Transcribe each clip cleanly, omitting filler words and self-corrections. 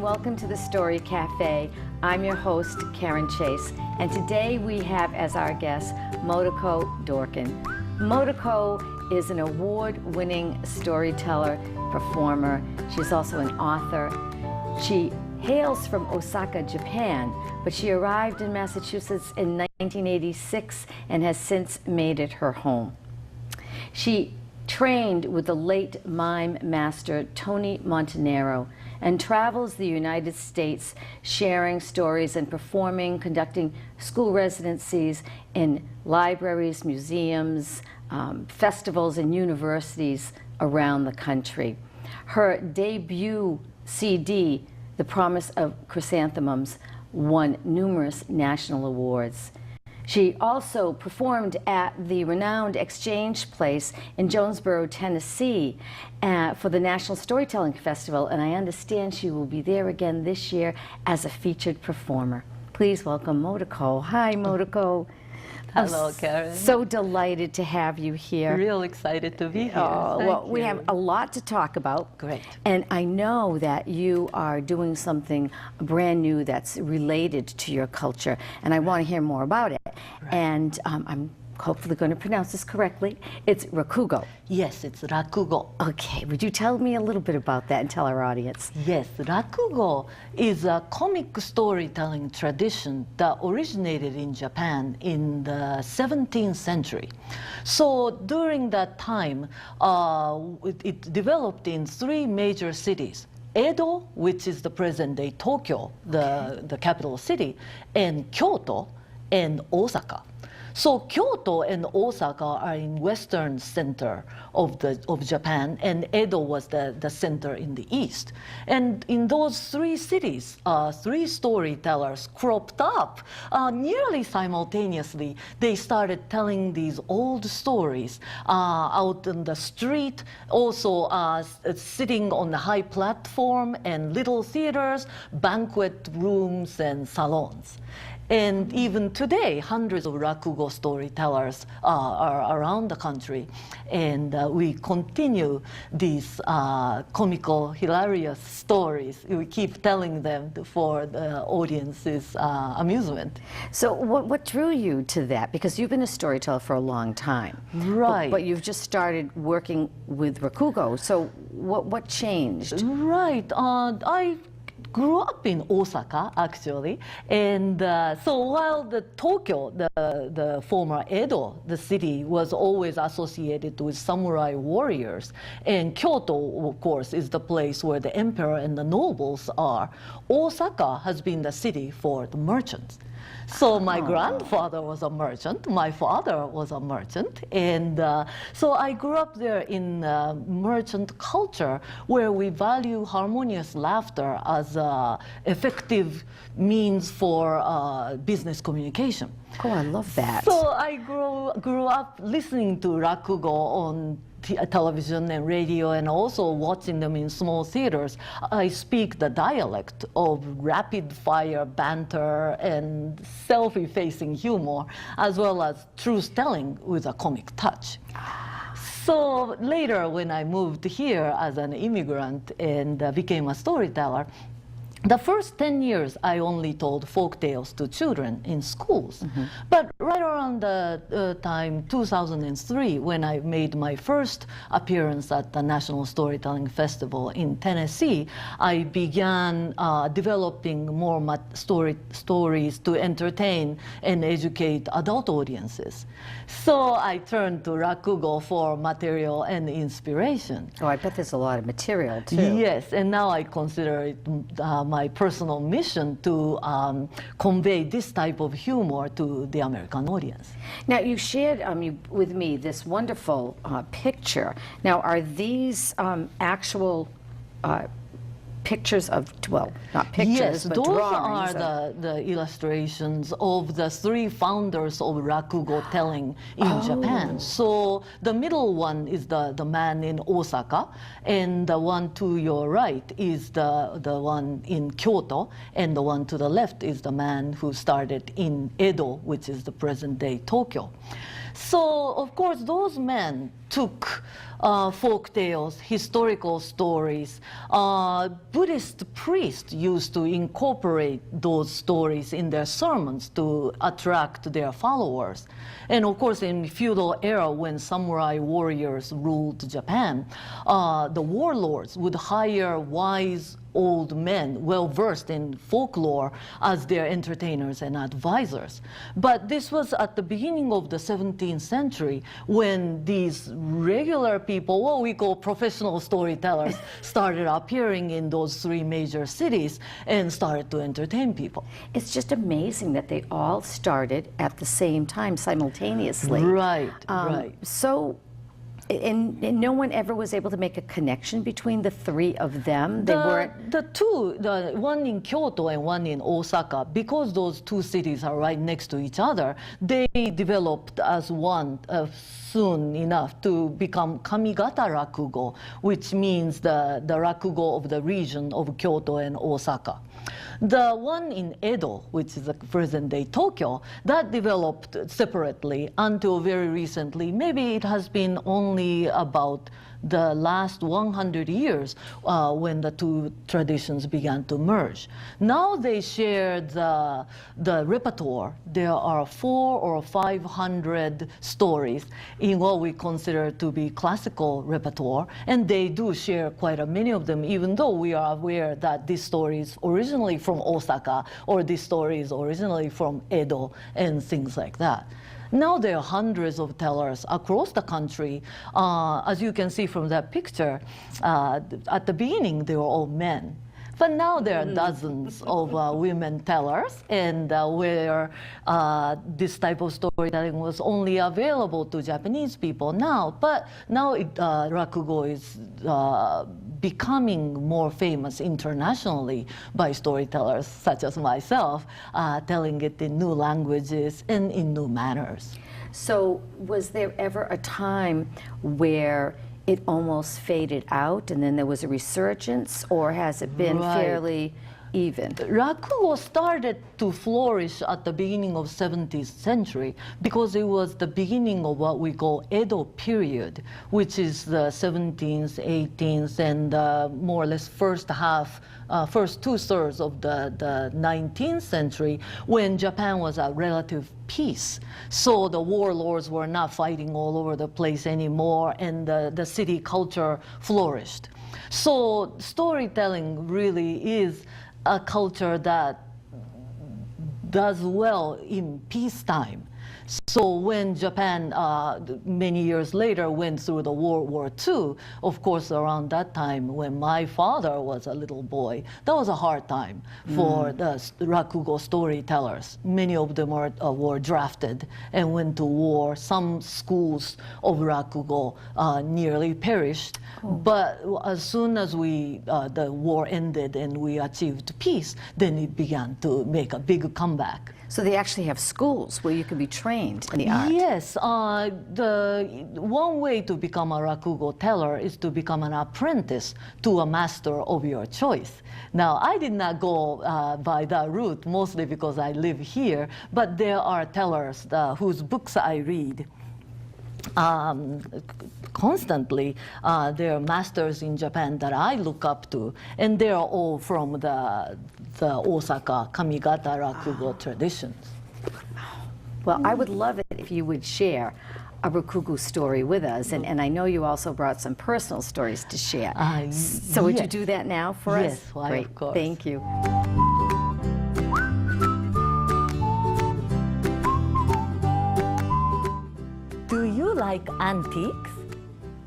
welcome to the Story Cafe. I'm your host, Karen Chase, and today we have as our guest MOTOKO DWORKIN. MOTOKO is an award-winning storyteller, performer. She's also an author. She hails from Osaka, Japan, but she arrived in Massachusetts in 1986 and has since made it her home. She trained with the late mime master Tony Montanaro and travels the United States sharing stories and performing, conducting school residencies in libraries, museums, festivals, and universities around the country. Her debut CD, The Promise of Chrysanthemums, won numerous national awards. She also performed at the renowned Exchange Place in Jonesboro, Tennessee for the National Storytelling Festival, and I understand she will be there again this year as a featured performer. Please welcome MOTOKO. Hi, MOTOKO. Hello, Karen. So delighted to have you here. Real excited to be here. Well, we have a lot to talk about. Great. And I know that you are doing something brand new that's related to your culture, and I want to hear more about it. Right. And I'm hopefully going to pronounce this correctly. It's rakugo. Yes, it's rakugo. Okay, would you tell me a little bit about that and tell our audience? Yes, rakugo is a comic storytelling tradition that originated in Japan in the 17th century. So during that time, it developed in three major cities. Edo, which is the present-day Tokyo, the capital city, and Kyoto, and Osaka. So Kyoto and Osaka are in western center of Japan, and Edo was the center in the east. And in those three cities, three storytellers cropped up nearly simultaneously. They started telling these old stories out in the street, also sitting on the high platform and little theaters, banquet rooms, and salons. And even today, hundreds of rakugo storytellers are around the country, and we continue these comical, hilarious stories. We keep telling them for the audience's amusement. So what drew you to that? Because you've been a storyteller for a long time. Right. But you've just started working with rakugo. So what changed? Right. I grew up in Osaka, actually, and so while the Tokyo, the former Edo, the city, was always associated with samurai warriors, and Kyoto, of course, is the place where the emperor and the nobles are, Osaka has been the city for the merchants. So my grandfather was a merchant, my father was a merchant, and so I grew up there in merchant culture where we value harmonious laughter as an effective means for business communication. Oh, I love that. So I grew up listening to rakugo on television and radio, and also watching them in small theaters. I speak the dialect of rapid-fire banter and self-effacing humor, as well as truth-telling with a comic touch. So later, when I moved here as an immigrant and became a storyteller, the first 10 years, I only told folk tales to children in schools. But right around the time 2003, when I made my first appearance at the National Storytelling Festival in Tennessee, I began developing more stories to entertain and educate adult audiences. So I turned to rakugo for material and inspiration. Oh, I bet there's a lot of material, too. Yes, and now I consider it my personal mission to convey this type of humor to the American audience. Now, you shared with me this wonderful picture. Now, are these actual pictures of, well, not pictures, yes, but those drawings? Are the illustrations of the three founders of rakugo telling in Japan. So the middle one is the man in Osaka, and the one to your right is the one in Kyoto, and the one to the left is the man who started in Edo, which is the present-day Tokyo. So, of course, those men took folk tales, historical stories. Buddhist priests used to incorporate those stories in their sermons to attract their followers. And of course, in the feudal era, when samurai warriors ruled Japan, the warlords would hire wise old men well-versed in folklore as their entertainers and advisors. But this was at the beginning of the 17th century when these regular people, what we call professional storytellers, started appearing in those three major cities and started to entertain people. It's just amazing that they all started at the same time, simultaneously. Right, right. So, and no one ever was able to make a connection between the three of them? They weren't... The two, the one in Kyoto and one in Osaka, because those two cities are right next to each other, they developed as one soon enough to become Kamigata Rakugo, which means the Rakugo of the region of Kyoto and Osaka. The one in Edo, which is the present-day Tokyo, that developed separately until very recently. Maybe it has been only about the last 100 years when the two traditions began to merge. Now they share the repertoire. There are 400 or 500 stories in what we consider to be classical repertoire, and they do share quite a many of them, even though we are aware that this story is originally from Osaka, or this story is originally from Edo, and things like that. Now there are hundreds of tellers across the country. As you can see from that picture, at the beginning they were all men. But now there are dozens of women tellers, and where this type of storytelling was only available to Japanese people now. But now Rakugo is becoming more famous internationally by storytellers such as myself, telling it in new languages and in new manners. So was there ever a time where it almost faded out and then there was a resurgence, or has it been fairly even? Rakugo started to flourish at the beginning of 17th century because it was the beginning of what we call Edo period, which is the 17th, 18th, and more or less first two-thirds of the 19th century, when Japan was at relative peace. So the warlords were not fighting all over the place anymore, and the city culture flourished. So storytelling really is a culture that does well in peacetime. So when Japan, many years later, went through the World War II, of course, around that time, when my father was a little boy, that was a hard time for the Rakugo storytellers. Many of them were drafted and went to war. Some schools of Rakugo nearly perished. But as soon as the war ended and we achieved peace, then it began to make a big comeback. So they actually have schools where you can be trained in the art? Yes. The one way to become a Rakugo teller is to become an apprentice to a master of your choice. Now, I did not go by that route, mostly because I live here, but there are tellers whose books I read constantly. There are masters in Japan that I look up to, and they are all from the Osaka Kamigata Rakugo traditions. Well, I would love it if you would share a Rakugo story with us, and I know you also brought some personal stories to share. So would you do that now for us? Yes, why, Great. of course. Thank you. Do you like antiques?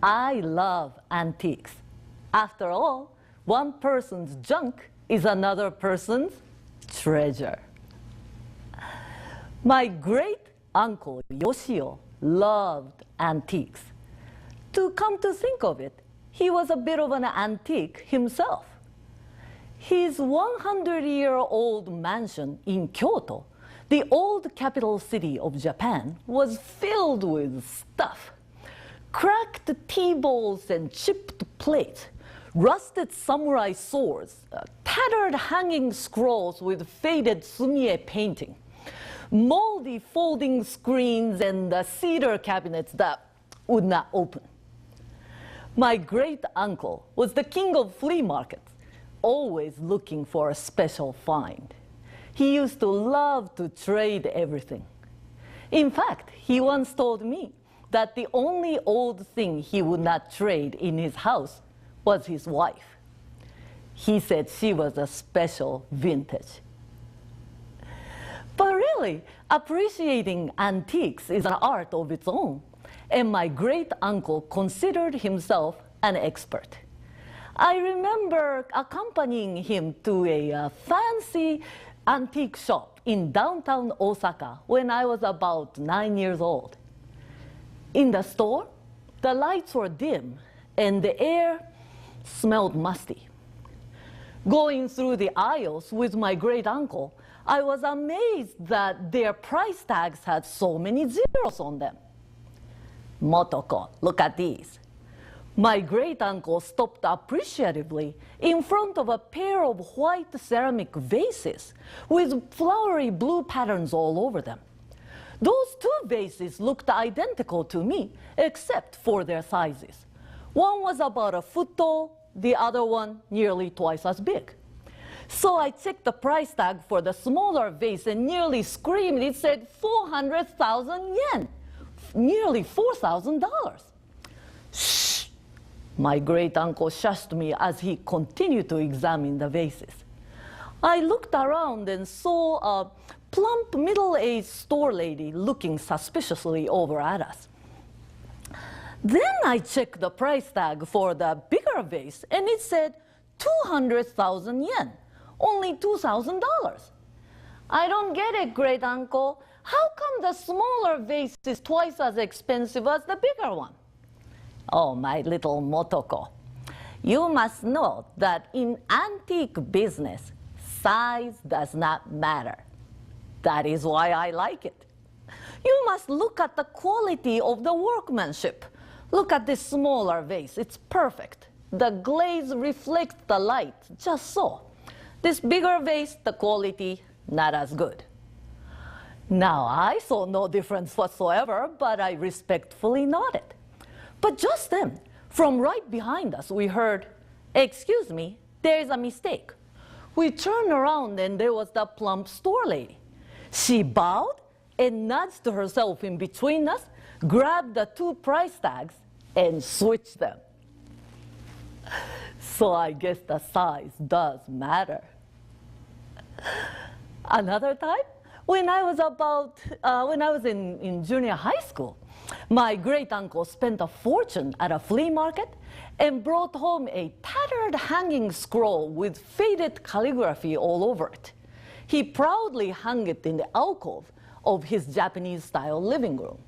I love antiques. After all, one person's junk is another person's treasure. My great-uncle Yoshio loved antiques. To come to think of it, he was a bit of an antique himself. His 100-year-old mansion in Kyoto, the old capital city of Japan, was filled with stuff. Cracked tea bowls and chipped plates, rusted samurai swords, tattered hanging scrolls with faded sumie painting, moldy folding screens, and cedar cabinets that would not open. My great uncle was the king of flea markets, always looking for a special find. He used to love to trade everything. In fact, he once told me that the only old thing he would not trade in his house was his wife. He said she was a special vintage. But really, appreciating antiques is an art of its own, and my great uncle considered himself an expert. I remember accompanying him to a fancy antique shop in downtown Osaka when I was about 9 years old. In the store, the lights were dim and the air smelled musty. Going through the aisles with my great uncle, I was amazed that their price tags had so many zeros on them. "MOTOKO, look at these." My great uncle stopped appreciatively in front of a pair of white ceramic vases with flowery blue patterns all over them. Those two vases looked identical to me, except for their sizes. One was about a foot tall, the other one nearly twice as big. So I checked the price tag for the smaller vase and nearly screamed. It said 400,000 yen, nearly $4,000. Shh! My great uncle shushed me as he continued to examine the vases. I looked around and saw a plump, middle-aged store lady looking suspiciously over at us. Then I checked the price tag for the bigger vase, and it said 200,000 yen, only $2,000. "I don't get it, great uncle. How come the smaller vase is twice as expensive as the bigger one?" "Oh, my little Motoko, you must know that in antique business, size does not matter. That is why I like it. You must look at the quality of the workmanship. Look at this smaller vase. It's perfect. The glaze reflects the light, just so. This bigger vase, the quality, not as good." Now, I saw no difference whatsoever, but I respectfully nodded. But just then, from right behind us, we heard, "Excuse me, there is a mistake." We turned around and there was the plump store lady. She bowed and nudged herself in between us, grabbed the two price tags, and switched them. So I guess the size does matter. Another time, when I was in junior high school, my great uncle spent a fortune at a flea market and brought home a tattered hanging scroll with faded calligraphy all over it. He proudly hung it in the alcove of his Japanese-style living room.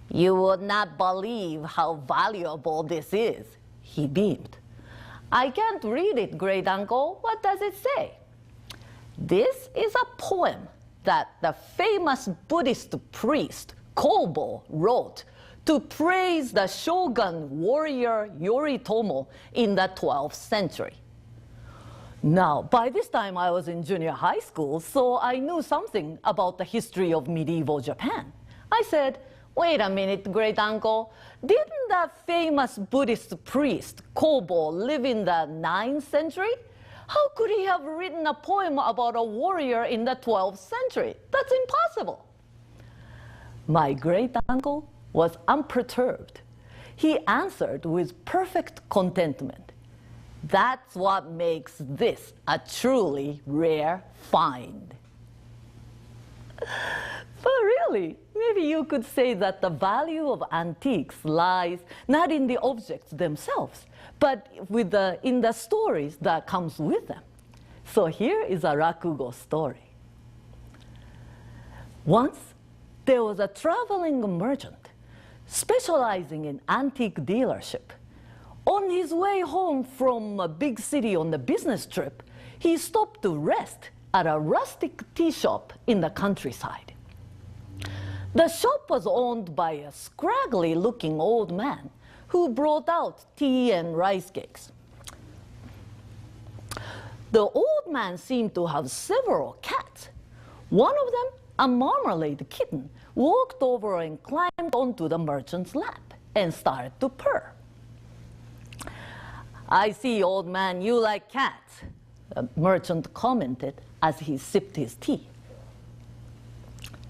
"You would not believe how valuable this is," he beamed. "I can't read it, great uncle. What does it say?" "This is a poem that the famous Buddhist priest Kobo wrote to praise the shogun warrior Yoritomo in the 12th century." Now, by this time I was in junior high school, so I knew something about the history of medieval Japan. I said, "Wait a minute, great uncle. Didn't that famous Buddhist priest Kobo live in the 9th century? How could he have written a poem about a warrior in the 12th century? That's impossible." My great uncle was unperturbed. He answered with perfect contentment. "That's what makes this a truly rare find." But really, maybe you could say that the value of antiques lies not in the objects themselves, but in the stories that comes with them. So here is a rakugo story. Once, there was a traveling merchant specializing in antique dealership. On his way home from a big city on the business trip, he stopped to rest at a rustic tea shop in the countryside. The shop was owned by a scraggly-looking old man who brought out tea and rice cakes. The old man seemed to have several cats. One of them, a marmalade kitten, walked over and climbed onto the merchant's lap. and started to purr. "I see, old man, you like cats," the merchant commented as he sipped his tea.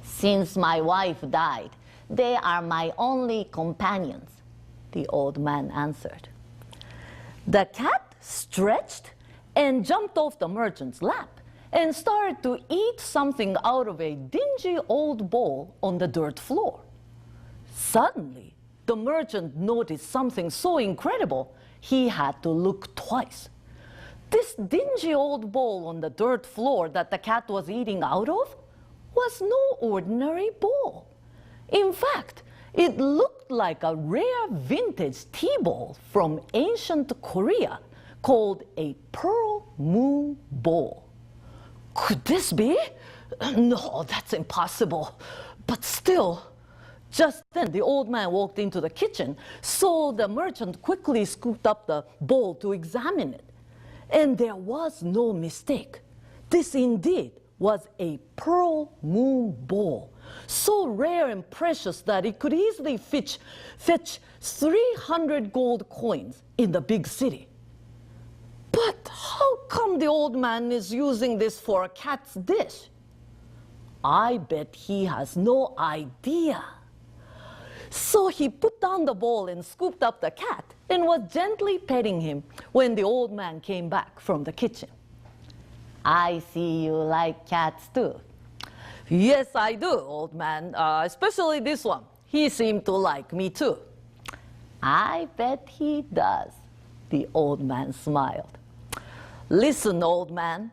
"Since my wife died, they are my only companions," the old man answered. The cat stretched and jumped off the merchant's lap and started to eat something out of a dingy old bowl on the dirt floor. Suddenly, the merchant noticed something so incredible he had to look twice. This dingy old bowl on the dirt floor that the cat was eating out of was no ordinary bowl. In fact, it looked like a rare vintage tea bowl from ancient Korea called a pearl moon bowl. Could this be? No, that's impossible. But still, just then the old man walked into the kitchen, so the merchant quickly scooped up the bowl to examine it. And there was no mistake. This indeed was a pearl moon bowl, so rare and precious that it could easily fetch 300 gold coins in the big city. But how come the old man is using this for a cat's dish? I bet he has no idea. So he put down the bowl and scooped up the cat and was gently petting him when the old man came back from the kitchen. "I see you like cats too." "Yes, I do, old man, especially this one. He seemed to like me too." "I bet he does," the old man smiled. "Listen, old man,"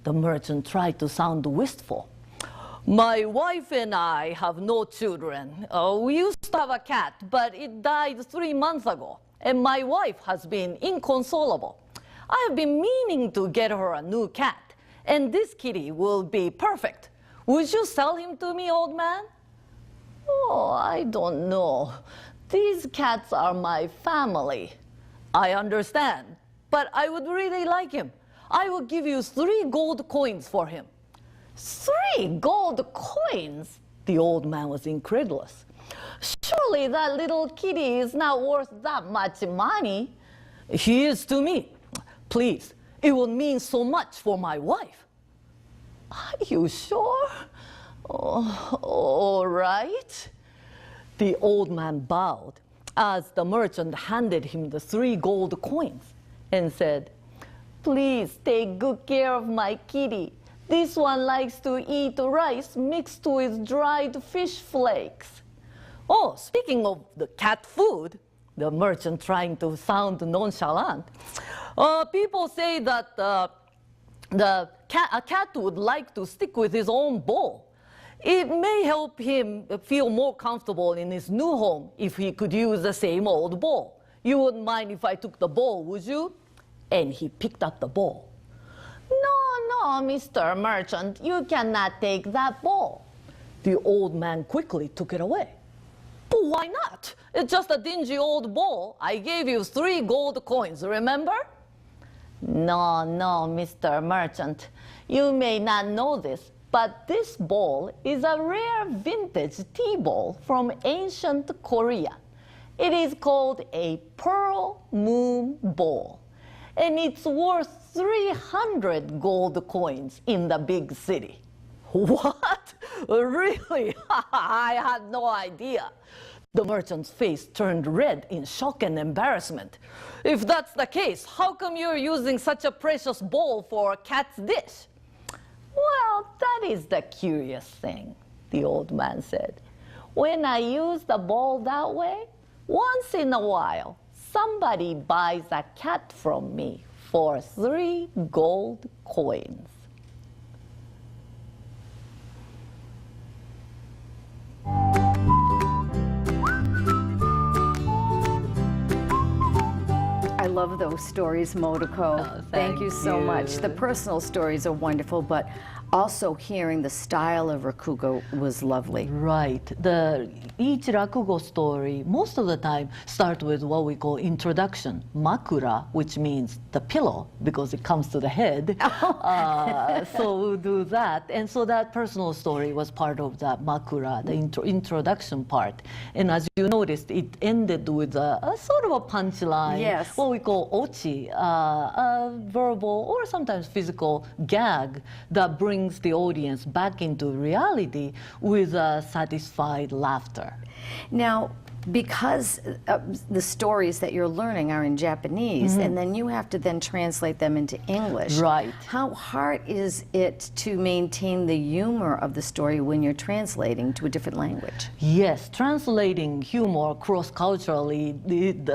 the merchant tried to sound wistful. "My wife and I have no children. We used to have a cat, but it died 3 months ago, and my wife has been inconsolable. I have been meaning to get her a new cat, and this kitty will be perfect. Would you sell him to me, old man?" "Oh, I don't know. These cats are my family." "I understand, but I would really like him. I will give you 3 gold coins for him." 3 gold coins? The old man was incredulous. "Surely that little kitty is not worth that much money." "He is to me. Please, it will mean so much for my wife." "Are you sure? Oh, all right." The old man bowed as the merchant handed him the 3 gold coins and said, "Please take good care of my kitty. This one likes to eat rice mixed with dried fish flakes." "Oh, speaking of the cat food," the merchant trying to sound nonchalant, "people say that a cat would like to stick with his own bowl. It may help him feel more comfortable in his new home if he could use the same old bowl. You wouldn't mind if I took the bowl, would you?" And he picked up the bowl. No, Mr. Merchant, you cannot take that bowl." The old man quickly took it away. "But why not? It's just a dingy old bowl. I gave you 3 gold coins, remember?" No, Mr. Merchant. You may not know this, but this bowl is a rare vintage tea bowl from ancient Korea. It is called a pearl moon bowl, and it's worth 300 gold coins in the big city. "What? Really? I had no idea." The merchant's face turned red in shock and embarrassment. "If that's the case, how come you're using such a precious bowl for a cat's dish?" "Well, that is the curious thing," the old man said. "When I use the bowl that way, once in a while, somebody buys a cat from me for 3 gold coins." I love those stories, Motoko. Oh, thank you so much. The you. personal stories are wonderful, but also hearing the style of rakugo was lovely. Right. Each rakugo story, most of the time, start with what we call introduction, makura, which means the pillow, because it comes to the head. So we'll do that. And so that personal story was part of that makura, the introduction part. And as you noticed, it ended with a sort of a punchline, yes, what we call ochi, a verbal or sometimes physical gag that brings the audience back into reality with a satisfied laughter. Now, because the stories that you're learning are in Japanese, and then you have to then translate them into English. Right. How hard is it to maintain the humor of the story when you're translating to a different language? Yes, translating humor cross-culturally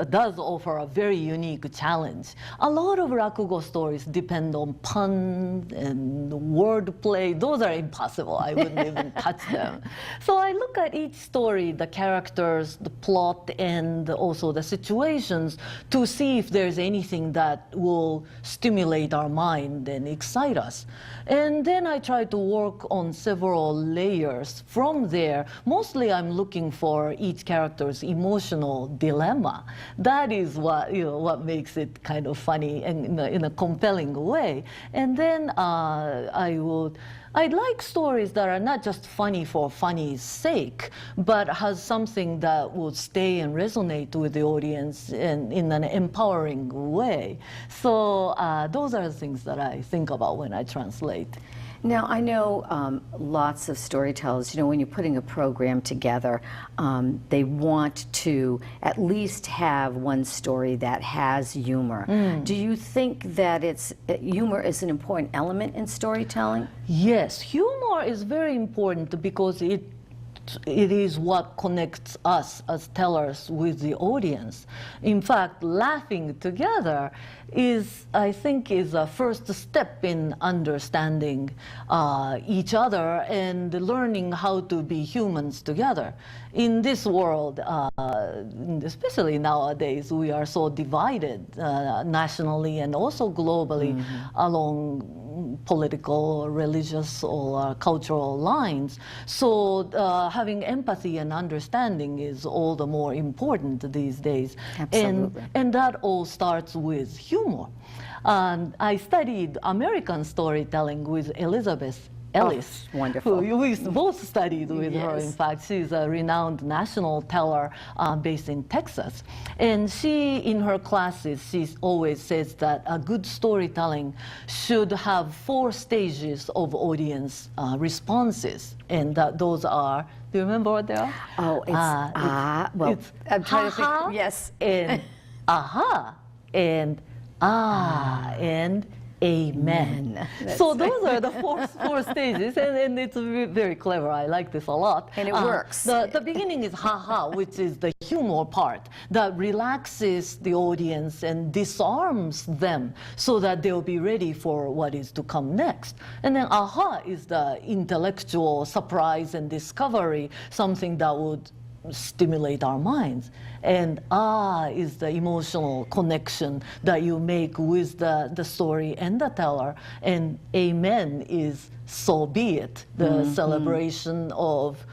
does offer a very unique challenge. A lot of rakugo stories depend on pun and wordplay. Those are impossible. I wouldn't even touch them. So I look at each story, the characters, the plot, and also the situations to see if there's anything that will stimulate our mind and excite us. And then I try to work on several layers. From there, mostly I'm looking for each character's emotional dilemma. That is what makes it kind of funny and in a compelling way. And then I'd like stories that are not just funny for funny's sake, but has something that would stay and resonate with the audience in an empowering way. So those are the things that I think about when I translate. Now, I know lots of storytellers, when you're putting a program together, they want to at least have one story that has humor. Do you think that humor is an important element in storytelling? Yes, humor is very important because it is what connects us as tellers with the audience. In fact, laughing together I think, is a first step in understanding each other and learning how to be humans together. In this world, especially nowadays, we are so divided nationally and also globally along political, religious, or cultural lines. So having empathy and understanding is all the more important these days. Absolutely. And that all starts with humor. I studied American storytelling with Elizabeth Ellis, wonderful. Who we both studied with her. In fact, she's a renowned national teller based in Texas. And she, in her classes, she always says that a good storytelling should have 4 stages of audience responses. And those are, do you remember what they are? Oh, I'm trying to think. Yes. And aha, and and amen. So those are the four stages, and it's very clever. I like this a lot. And it works. The beginning is ha-ha, which is the humor part that relaxes the audience and disarms them so that they'll be ready for what is to come next. And then aha is the intellectual surprise and discovery, something that would stimulate our minds. And is the emotional connection that you make with the story and the teller. And amen is so be it, the celebration of,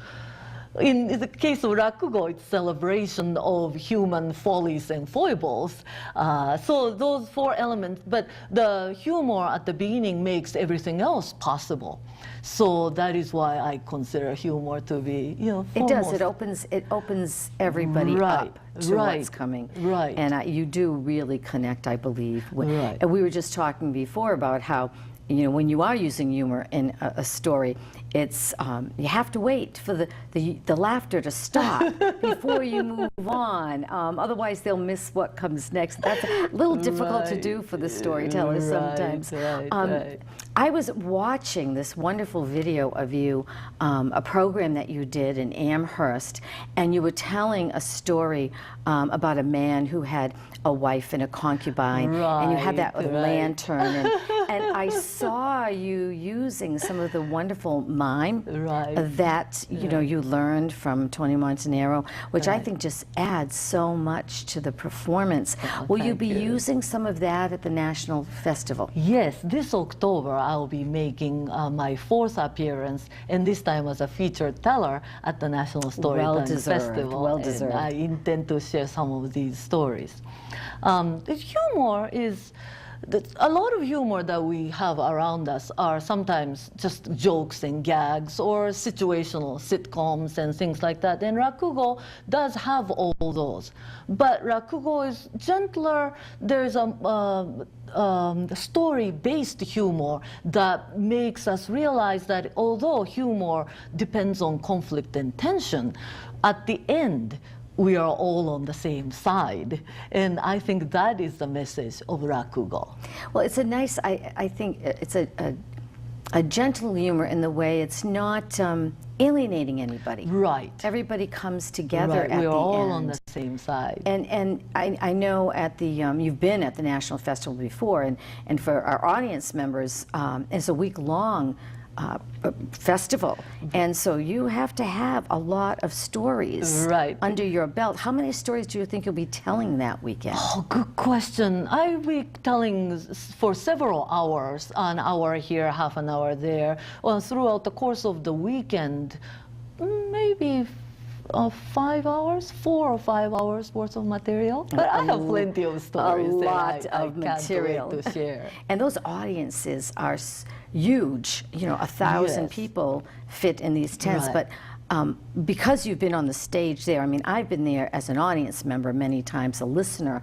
in the case of rakugo, it's celebration of human follies and foibles. So those 4 elements, but the humor at the beginning makes everything else possible. So that is why I consider humor to be, foremost. It does. It opens everybody up to what's coming. Right. And you do really connect, I believe. Right. And we were just talking before about how, when you are using humor in a story, it's you have to wait for the laughter to stop before you move on. Otherwise, they'll miss what comes next. That's a little difficult to do for the storytellers sometimes. Right. I was watching this wonderful video of you, a program that you did in Amherst, and you were telling a story about a man who had a wife and a concubine, and you had that with a lantern, And I saw you using some of the wonderful mime that you learned from Tony Montanaro, which I think just adds so much to the performance. Will you be using some of that at the National Festival? Yes, this October I'll be making my 4th appearance, and this time as a featured teller at the National Storytelling Festival. Well deserved. And I intend to share some of these stories. The humor is, a lot of humor that we have around us are sometimes just jokes and gags or situational sitcoms and things like that. And rakugo does have all those. But rakugo is gentler. There's a story-based humor that makes us realize that although humor depends on conflict and tension, at the end, we are all on the same side. And I think that is the message of rakugo. Well, it's a nice, I think it's a gentle humor in the way it's not alienating anybody. Right. Everybody comes together at the end. We're all on the same side. And I know at the, you've been at the National Festival before, and for our audience members, it's a week-long festival, and so you have to have a lot of stories under your belt. How many stories do you think you'll be telling that weekend? Oh, good question. I'll be telling for several hours, an hour here, half an hour there, throughout the course of the weekend, maybe 5 hours, 4 or 5 hours worth of material. But I have plenty of stories. A lot of material to share. And those audiences are huge. 1,000 people fit in these tents. But because you've been on the stage there, I mean, I've been there as an audience member many times, a listener.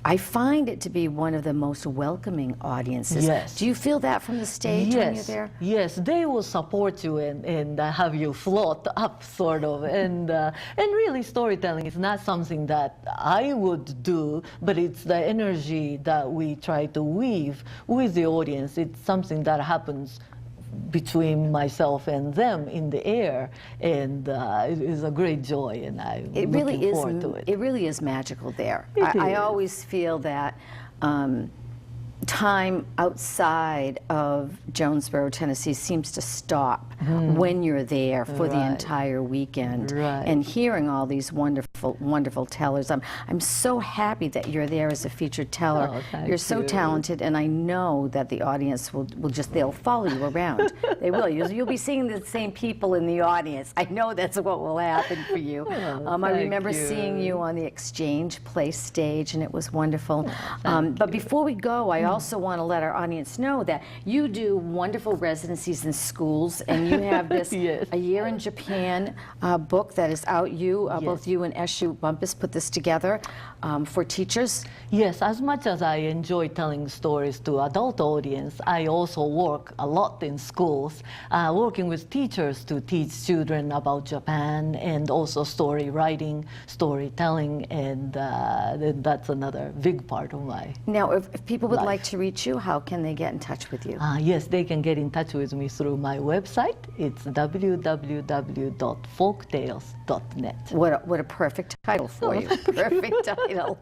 I find it to be one of the most welcoming audiences. Yes. Do you feel that from the stage when you're there? Yes, they will support you and have you float up, sort of. And really, storytelling is not something that I would do, but it's the energy that we try to weave with the audience. It's something that happens between myself and them in the air, and it is a great joy, and I'm looking forward to it. It really is magical there. I always feel that time outside of Jonesboro, Tennessee seems to stop when you're there for the entire weekend. And hearing all these wonderful tellers. I'm so happy that you're there as a featured teller. Oh, you're so talented, and I know that the audience will they'll follow you around. They will. You'll be seeing the same people in the audience. I know that's what will happen for you. I remember seeing you on the Exchange Place stage, and it was wonderful. But before we go, I also want to let our audience know that you do wonderful residencies in schools, and you have this A Year in Japan book that is out. Both you and Eshu Bumpus put this together for teachers. Yes, as much as I enjoy telling stories to adult audience, I also work a lot in schools, working with teachers to teach children about Japan, and also story writing, storytelling, and that's another big part of my Now, if people would like to reach you, how can they get in touch with you? Yes, they can get in touch with me through my website. It's www.folktales.net. What a perfect title for you. Perfect title.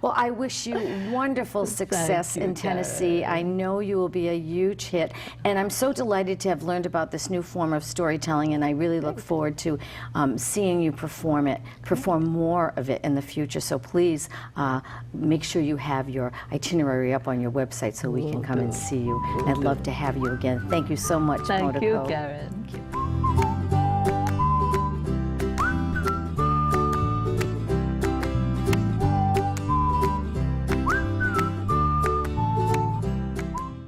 Well, I wish you wonderful success in Tennessee. Karen. I know you will be a huge hit, and I'm so delighted to have learned about this new form of storytelling, and I really look forward to seeing you perform more of it in the future. So please make sure you have your itinerary up on your website so we can come and see you. I'd love to have you again. Thank you so much, MOTOKO. Thank you, Karen.